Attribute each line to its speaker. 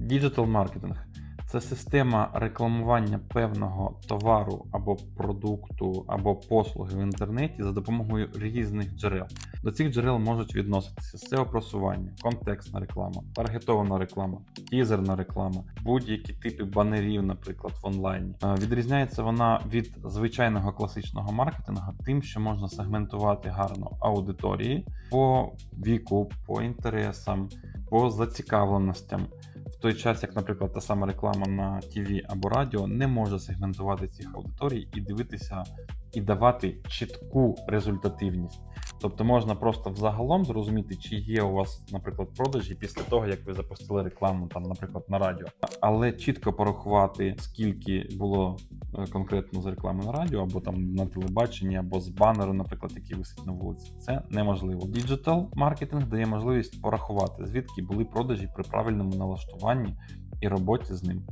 Speaker 1: Діджитал-маркетинг – це система рекламування певного товару або продукту, або послуги в інтернеті за допомогою різних джерел. До цих джерел можуть відноситися SEO-просування, контекстна реклама, таргетована реклама, тізерна реклама, будь-які типи банерів, наприклад, в онлайні. Відрізняється вона від звичайного класичного маркетингу тим, що можна сегментувати гарно аудиторії по віку, по інтересам, по зацікавленостям. В той час, як, наприклад, та сама реклама на ТВ або радіо не може сегментувати цих аудиторій і дивитися, і давати чітку результативність. Тобто можна просто взагалом зрозуміти, чи є у вас, наприклад, продажі після того, як ви запустили рекламу, там, наприклад, на радіо. Але чітко порахувати, скільки було конкретно з реклами на радіо, або там на телебаченні, або з банеру, наприклад, який висить на вулиці, це неможливо. Діджитал-маркетинг дає можливість порахувати, звідки були продажі при правильному налаштуванні і роботі з ним.